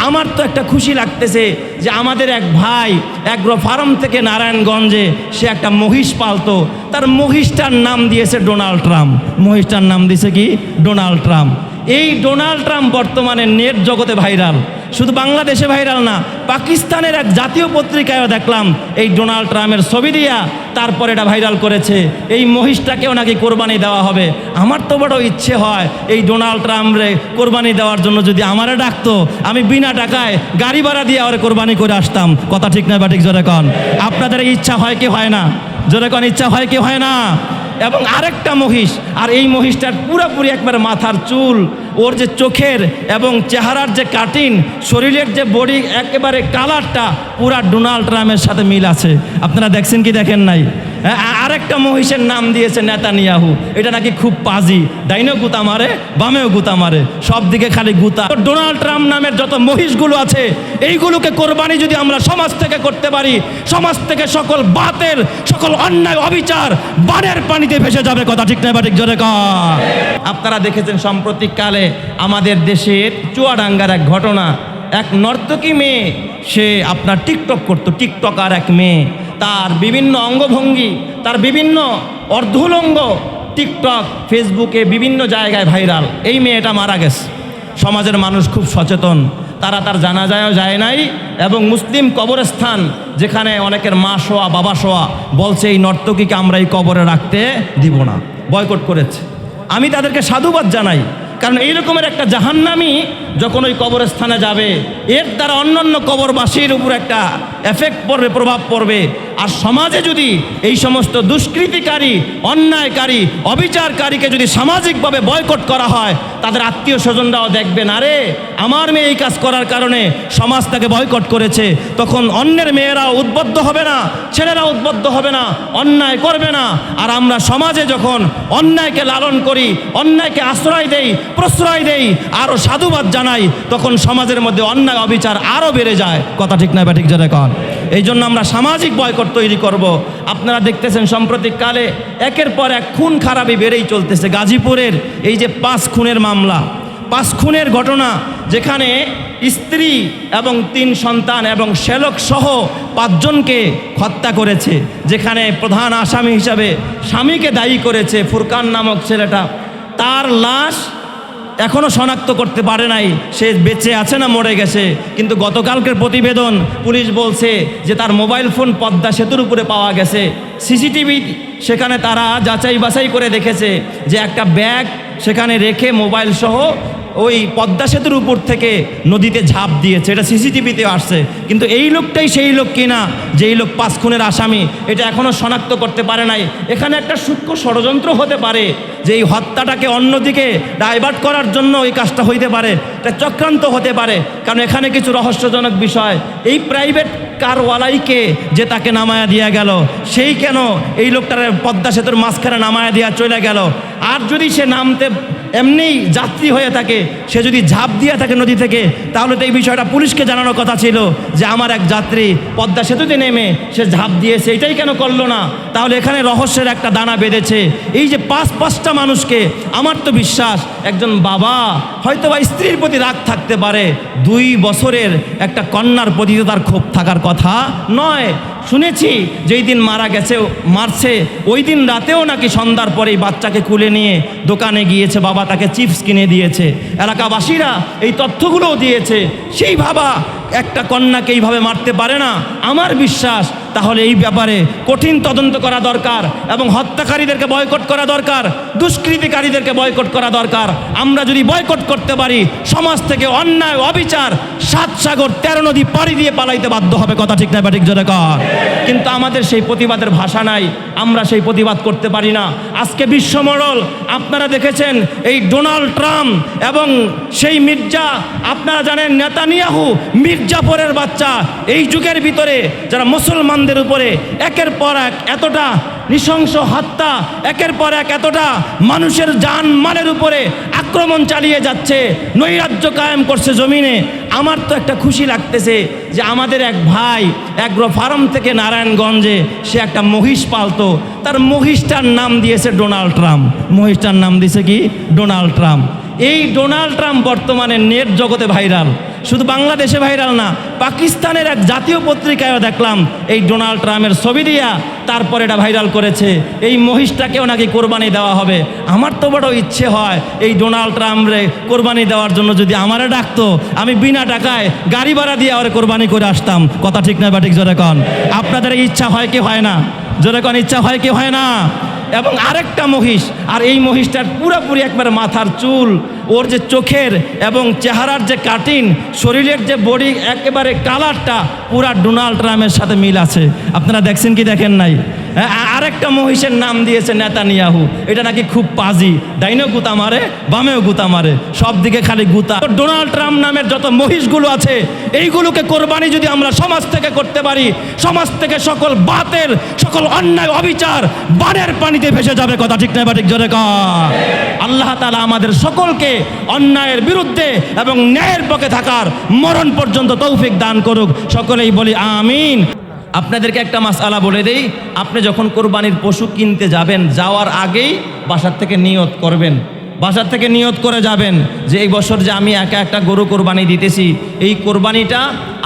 আমার তো একটা খুশি লাগতেছে যে আমাদের এক ভাই অ্যাগ্রো ফার্ম থেকে নারায়ণগঞ্জে সে একটা মহিষ পালতো, তার মহিষটার নাম দিয়েছে ডোনাল্ড ট্রাম্প। মহিষটার নাম দিয়েছে কি? Donald Trump. এই ডোনাল্ড ট্রাম্প বর্তমানে নেট জগতে ভাইরাল, শুধু বাংলাদেশে ভাইরাল না, পাকিস্তানের এক জাতীয় পত্রিকায়ও দেখলাম এই ডোনাল্ড ট্রাম্পের ছবি দিয়া তারপরে এটা ভাইরাল করেছে। এই মহিষটাকেও নাকি কোরবানি দেওয়া হবে। আমার তো বড় ইচ্ছে হয় এই ডোনাল্ড ট্রাম্পরে কোরবানি দেওয়ার জন্য যদি আমারে ডাকতো, আমি বিনা টাকায় গাড়ি ভাড়া দিয়ে ওরে কোরবানি করে আসতাম। কথা ঠিক না বাটিক? জোরে কন। আপনাদের ইচ্ছা হয় কি হয় না? জোরে কন, ইচ্ছা হয় কি হয় না? এবং আরেকটা মহিষ, আর এই মহিষটার পুরোপুরি একবারে মাথার চুল, ওর যে চোখের এবং চেহারার যে কাটিং, শরীরের যে বডি একেবারে কালারটা পুরা ডোনাল্ড ট্রাম্পের সাথে মিল আছে। আপনারা দেখছেন কি দেখেন নাই? আরেকটা মহিষের নাম দিয়েছে নেতানিয়াহু। এটা নাকি খুব পাজি, ডাইনেও গুতা মারে, বামেও গুতা মারে, সব দিকে খালি গুতা। ডোনাল্ড ট্রাম্প নামের যত মহিষগুলো আছে এইগুলোকে কোরবানি যদি আমরা সমাজ থেকে করতে পারি, সমাজ থেকে সকল বাতের সকল অন্যায় অবিচার বানের পানিতে ভেসে যাবে। কথা ঠিক না বা ঠিক? জোরে কর। আপনারা দেখেছেন সাম্প্রতিককালে আমাদের দেশের চুয়াডাঙ্গার এক ঘটনা। এক নর্তকী মেয়ে, সে আপনার টিকটক করতো, টিকটকার এক মেয়ে, তার বিভিন্ন অঙ্গভঙ্গি, তার বিভিন্ন অর্ধুলঙ্গ টিকটক ফেসবুকে বিভিন্ন জায়গায় ভাইরাল। এই মেয়েটা মারা গেছে। সমাজের মানুষ খুব সচেতন, তারা তার জানাজায়ও যায় নাই, এবং মুসলিম কবরস্থান যেখানে অনেকের মা শোয়া, বাবা শোয়া, বলছে এই নর্তকীকে আমরা এই কবরে রাখতে দিব না, বয়কট করেছে। আমি তাদেরকে সাধুবাদ জানাই, কারণ এই রকমের একটা জাহান্নামী যখন ওই কবরস্থানে যাবে, এর দ্বারা অন্যান্য কবরবাসীর উপর একটা এফেক্ট পড়বে, প্রভাব পড়বে। আর সমাজে যদি এই সমস্ত দুষ্কৃতিকারী, অন্যায়কারী, অবিচারকারীকে যদি সামাজিকভাবে বয়কট করা হয়, তাদের আত্মীয় স্বজনরাও দেখবেন, আরে আমার মেয়ে এই কাজ করার কারণে সমাজ তাকে বয়কট করেছে, তখন অন্যের মেয়েরাও উদ্বুদ্ধ হবে না, ছেলেরা উদ্বুদ্ধ হবে না, অন্যায় করবে না। আর আমরা সমাজে যখন অন্যায়কে লালন করি, অন্যায়কে আশ্রয় দেই, প্রশ্রয় দেই, আরও সাধুবাদ জানাই, তখন সমাজের মধ্যে অন্যায় অবিচার আরও বেড়ে যায়। কথা ঠিক না বা ঠিক? জোরে কন। এই জন্য আমরা সামাজিক বয়কট তৈরি করব। আপনারা দেখতেছেন সাম্প্রতিককালে একের পর এক খুন খারাপি বেড়েই চলতেছে। গাজীপুরের এই যে 5 খুনের মামলা, 5 খুনের ঘটনা, যেখানে স্ত্রী এবং 3 সন্তান এবং শ্যালক সহ 5 জনকে হত্যা করেছে, যেখানে প্রধান আসামি হিসাবে স্বামীকে দায়ী করেছে ফুরকান নামক ছেলেটা। তার লাশ এখনও শনাক্ত করতে পারে নাই, সে বেঁচে আছে না মরে গেছে। কিন্তু গতকালকের প্রতিবেদন পুলিশ বলছে যে তার মোবাইল ফোন পদ্মা সেতুর উপরে পাওয়া গেছে। সিসিটিভি সেখানে তারা যাচাই বাছাই করে দেখেছে যে একটা ব্যাগ সেখানে রেখে মোবাইল সহ ওই পদ্মা সেতুর উপর থেকে নদীতে ঝাঁপ দিয়েছে। এটা সিসিটিভিতে আসছে। কিন্তু এই লোকটাই সেই লোক কিনা যেই লোক 5 খুনের আসামি, এটা এখনও শনাক্ত করতে পারে নাই। এখানে একটা সূক্ষ্ম ষড়যন্ত্র হতে পারে যে এই হত্যাটাকে অন্যদিকে ডাইভার্ট করার জন্য এই কাজটা হইতে পারে, এটা চক্রান্ত হতে পারে। কারণ এখানে কিছু রহস্যজনক বিষয়, এই প্রাইভেট কারওয়ালাইকে যে তাকে নামায়া দিয়া গেল, সেই কেন এই লোকটার পদ্মা সেতুর মাঝখানে নামায়া দিয়া চলে গেল? আর যদি সে নামতে এমনি যাত্রী হয়ে থাকে, সে যদি ঝাঁপ দিয়ে থাকে নদী থেকে, তাহলে তো এই বিষয়টা পুলিশকে জানানোর কথা ছিল যে আমার এক যাত্রী পদ্মা সেতুতে নেমে সে ঝাঁপ দিয়েছে, এটাই কেন করলো না? তাহলে এখানে রহস্যের একটা দানা বেঁধেছে। এই যে 5-5টা মানুষকে, আমার তো বিশ্বাস একজন বাবা হয়তো বা স্ত্রীর প্রতি রাগ থাকতে পারে, 2 বছরের একটা কন্যার প্রতি তো তার ক্ষোভ থাকার কথা নয়। শুনেছি যেই দিন মারা গেছে, মারছে, ওই দিন রাতেও নাকি সন্ধ্যার পরেই বাচ্চাকে কুলে নিয়ে দোকানে গিয়েছে, বাবা তাকে চিপস কিনে দিয়েছে। এলাকাবাসীরা এই তথ্যগুলোও দিয়েছে। সেই বাবা একটা কন্যাকে এইভাবে মারতে পারে না। আমার বিশ্বাস তাহলে এই ব্যাপারে কঠিন তদন্ত করা দরকার, এবং হত্যাকারীদেরকে বয়কট করা দরকার, দুষ্কৃতিকারীদেরকে বয়কট করা দরকার। আমরা যদি বয়কট করতে পারি, সমাজ থেকে অন্যায় অবিচার 7 সাগর 13 নদী পাড়ি দিয়ে পালাইতে বাধ্য হবে। কথা ঠিক না বা ঠিক? জোরে কর। কিন্তু আমাদের সেই প্রতিবাদের ভাষা নাই, আমরা সেই প্রতিবাদ করতে পারি না। আজকে বিশ্বমণ্ডল আপনারা দেখেছেন এই ডোনাল্ড ট্রাম্প এবং সেই মির্জা, আপনারা জানেন নেতানিয়াহু, মির্জাপুরের বাচ্চা, এই যুগের ভিতরে যারা মুসলমানদের উপরে একের পর এক এতটা নৃশংস হত্যা, একের পর এক এতটা মানুষের জান মালের উপরে আক্রমণ চালিয়ে যাচ্ছে, নৈরাজ্য কায়েম করছে জমিনে। আমার তো একটা খুশি লাগতেছে যে আমাদের এক ভাই অ্যাগ্রো ফার্ম থেকে নারায়ণগঞ্জে সে একটা মহিষ পালতো, তার মহিষটার নাম দিয়েছে ডোনাল্ড ট্রাম্প। মহিষটার নাম দিয়েছে কি? Donald Trump. এই ডোনাল্ড ট্রাম্প বর্তমানে নেট জগতে ভাইরাল, শুধু বাংলাদেশে ভাইরাল না, পাকিস্তানের এক জাতীয় পত্রিকায়ও দেখলাম এই ডোনাল্ড ট্রাম্পের ছবি দিয়া তারপর এটা ভাইরাল করেছে। এই মহিষটাকেও নাকি কোরবানি দেওয়া হবে। আমার তো বড় ইচ্ছে হয় এই ডোনাল্ড ট্রাম্পরে কোরবানি দেওয়ার জন্য যদি আমারে ডাকতো, আমি বিনা টাকায় গাড়ি ভাড়া দিয়ে ওরে কোরবানি করে আসতাম। কথা ঠিক না বা ঠিক? জোরে কন। আপনাদের ইচ্ছা হয় কি হয় না? জোরে কন, ইচ্ছা হয় কি হয় না? এবং আরেকটা মহিষ, আর এই মহিষটার পুরোপুরি একবারে মাথার চুল, ওর যে চোখের এবং চেহারার যে কাটিং, শরীরের যে বডি একেবারে কালারটা পুরা ডোনাল্ড ট্রাম্পের সাথে মিল আছে। আপনারা দেখছেন কি দেখেন নাই? আরেকটা মহিষের নাম দিয়েছে নেতানিয়াহু। এটা নাকি খুব পাজি, ডাইনেও গুতা মারে, বামেও গুতা মারে, সব দিকে খালি গুতা। ডোনাল্ড ট্রাম্প নামের যত মহিষগুলো আছে এইগুলোকে কোরবানি যদি আমরা সমাজ থেকে করতে পারি, সমাজ থেকে সকল বাতেল, সকল অন্যায় অবিচার বানের পানিতে ভেসে যাবে। কথা ঠিক না বা ঠিক? জোরে কর। আল্লাহ তাআলা আমাদের সকলকে অন্যায়ের বিরুদ্ধে এবং ন্যায়ের পক্ষে থাকার মরণ পর্যন্ত তৌফিক দান করুক। সকলেই বলি আমিন। আপনাদেরকে একটা মাসআলা বলে দেই, আপনি যখন কোরবানির পশু কিনতে যাবেন, যাওয়ার আগেই বাসার থেকে নিয়ত করবেন। বাসার থেকে নিয়ত করে যাবেন যে এই বছর যে আমি একা একটা গরু কোরবানি দিতেছি, এই কোরবানিটা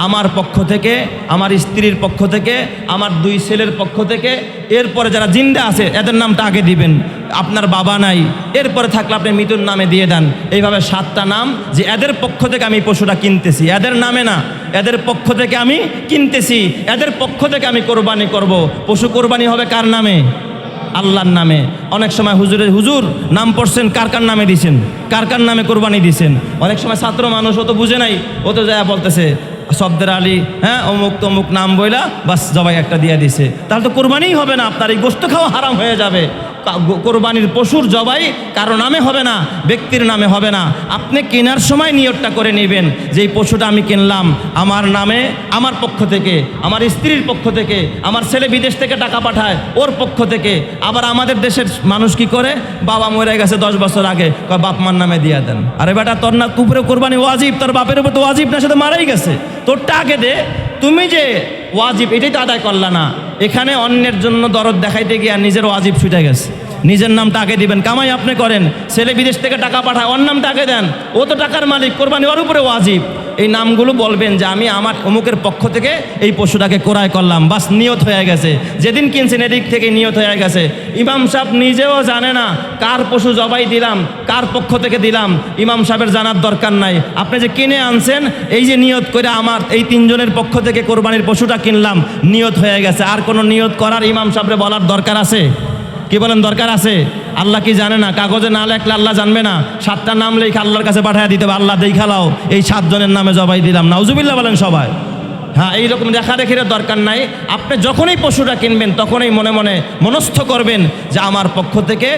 আমার পক্ষ থেকে, আমার স্ত্রীর পক্ষ থেকে, আমার 2 ছেলের পক্ষ থেকে, এরপরে যারা জিন্দা আছে এদের নামটা আগে দিবেন। আপনার বাবা নাই, এরপরে থাকলে আপনি মৃত্যুর নামে দিয়ে দেন। এইভাবে 7টা নাম, যে এদের পক্ষ থেকে আমি পশুটা কিনতেছি, এদের নামে না, এদের পক্ষ থেকে আমি কিনতেছি, এদের পক্ষ থেকে আমি কোরবানি করব। পশু কোরবানি হবে কার নামে? আল্লাহর নামে। অনেক সময় হুজুর নাম পড়ছেন, কার কার নামে দিছেন, কার কার নামে কোরবানি দিছেন। অনেক সময় ছাত্র মানুষ, ও তো বুঝে নাই, ও তো যায় বলতেছে শব্দের আলী, হ্যাঁ অমুক তমুক নাম বইলা বাস জবাই একটা দিয়ে দিছে। তাহলে তো কোরবানিই হবে না, আপনার এই গোশত খাওয়া হারাম হয়ে যাবে। কোরবানির পশুর জবাই কারো নামে হবে না, ব্যক্তির নামে হবে না। আপনি কেনার সময় নিয়তটা করে নেবেন যে এই পশুটা আমি কিনলাম আমার নামে, আমার পক্ষ থেকে, আমার স্ত্রীর পক্ষ থেকে, আমার ছেলে বিদেশ থেকে টাকা পাঠায় ওর পক্ষ থেকে। আবার আমাদের দেশের মানুষ কি করে, বাবা মরে গেছে 10 বছর আগে, বাপ মার নামে দিয়ে দেন। আরে বেটা, তোর না উপরে কোরবানি ওয়াজিব, তোর বাপের উপর তো ওয়াজিব না, সাথে মারাই গেছে, তোরটা আগে দে। তুমি যে ওয়াজিব এটাই তো আদায় করলা না। এখানে অন্যের জন্য দরদ দেখাইতে গিয়ে নিজের ওয়াজিব ছুটে গেছে। নিজের নামটা আগে দিবেন, কামাই আপনি করেন, ছেলে বিদেশ থেকে টাকা পাঠায় ওর নামটা আগে দেন, ও তো টাকার মালিক, কোরবানি ওর উপরে ওয়াজিব। এই নামগুলো বলবেন যে আমি আমার অমুকের পক্ষ থেকে এই পশুটাকে ক্রয় করলাম, বাস নিয়ত হয়ে গেছে। যেদিন কিনছেন এদিক থেকে নিয়ত হয়ে গেছে। ইমাম সাহেব নিজেও জানে না কার পশু জবাই দিলাম, কার পক্ষ থেকে দিলাম, ইমাম সাহেবের জানার দরকার নাই। আপনি যে কিনে আনছেন, এই যে নিয়ত করে আমার এই 3 জনের পক্ষ থেকে কোরবানির পশুটা কিনলাম, নিয়ত হয়ে গেছে। আর কোনো নিয়ত করার ইমাম সাহেবরে বলার দরকার আছে? কি বলেন, দরকার আছে? আল্লাহ কি জানে না? কাগজে না লেখলে আল্লাহ জানবে না? 7টা নাম লেখা আল্লাহর কাছে পাঠিয়ে দিতে হবে, আল্লাহ দেখালাও এই 7 জনের নামে জবাই দিলাম। নাউজুবিল্লাহ বলেন সবাই। হ্যাঁ, এইরকম দেখার দরকার নাই। আপনি যখনই পশুটা কিনবেন তখনই মনে মনে মনস্থ করবেন যে আমার পক্ষ থেকে,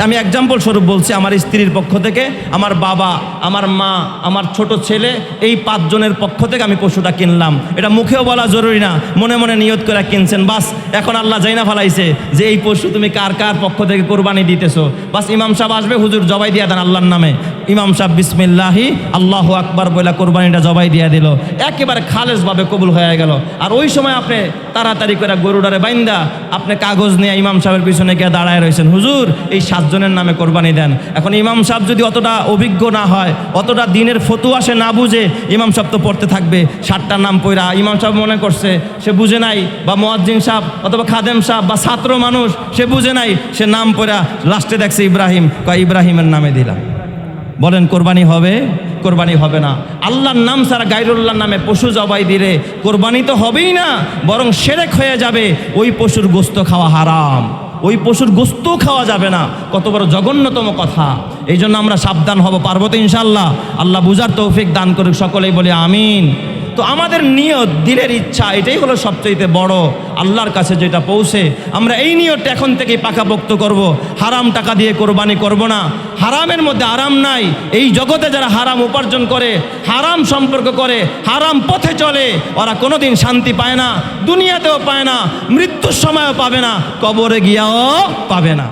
আমি এক্সাম্পল স্বরূপ বলছি, আমার স্ত্রীর পক্ষ থেকে, আমার বাবা, আমার মা, আমার ছোট ছেলে, এই 5 জনের পক্ষ থেকে আমি পশুটা কিনলাম। এটা মুখেও বলা জরুরি না, মনে মনে নিয়ত করে কিনছেন। বাস এখন আল্লাহ জাইনা ফেলাইছে যে এই পশু তুমি কার কার পক্ষ থেকে কোরবানি দিতেছো। বাস ইমাম সাহেব আসবে, হুজুর জবাই দিয়ে দেন আল্লাহর নামে। ইমাম সাহেব বিসমিল্লাহি আল্লাহু আকবার বলে কোরবানিটা জবাই দিয়ে দিল, একেবারে খালেসভাবে কবুল হয়ে গেল। আর ওই সময় আপনি তাড়াতাড়ি করে গরুটারে বাইন্দা আপনি কাগজ নিয়ে ইমাম সাহেবের পিছনে গিয়ে দাঁড়ায় রয়েছেন, হুজুর এই 7 জনের নামে কোরবানি দেন। এখন ইমাম সাহেব যদি অতটা অভিজ্ঞ না হয়, অতটা দিনের ফতুয়া সে না বুঝে, ইমাম সাহেব তো পড়তে থাকবে 7টার নাম পড়া। ইমাম সাহেব মনে করছে সে বুঝে নাই, বা মুয়াজ্জিন সাহেব অথবা খাদেম সাহেব বা ছাত্র মানুষ সে বুঝে নাই, সে নাম পড়া লাস্টে দেখছে ইব্রাহিম, ইব্রাহিমের নামে দিলাম। বলেন কোরবানি হবে? কোরবানি হবে না। আল্লাহর নাম ছাড়া গায়রুল্লাহর নামে পশু জবাই দিলে কোরবানি তো হবেই না, বরং শিরক হয়ে যাবে। ওই পশুর গোশত খাওয়া হারাম, ওই পশুর গোশত খাওয়া যাবে না। কত বড় জঘন্যতম কথা! এই জন্য আমরা সাবধান হব, পারবো তো ইনশাআল্লাহ? আল্লাহ বুঝার তৌফিক দান করুক, সকলেই বলি আমিন। তো আমাদের নিয়ত, দিলের ইচ্ছা, এটাই হলো সবচেয়ে বড় আল্লাহর কাছে যেটা পৌঁছে। আমরা এই নিয়তটা এখন থেকেই পাকাপোক্ত করব। হারাম টাকা দিয়ে কোরবানি করব না। হারামের মধ্যে আরাম নাই। এই জগতে যারা হারাম উপার্জন করে, হারাম সম্পর্ক করে, হারাম পথে চলে, ওরা কোনোদিন শান্তি পায় না, দুনিয়াতেও পায় না, মৃত্যুর সময়ও পাবে না, কবরে গিয়াও পাবে না।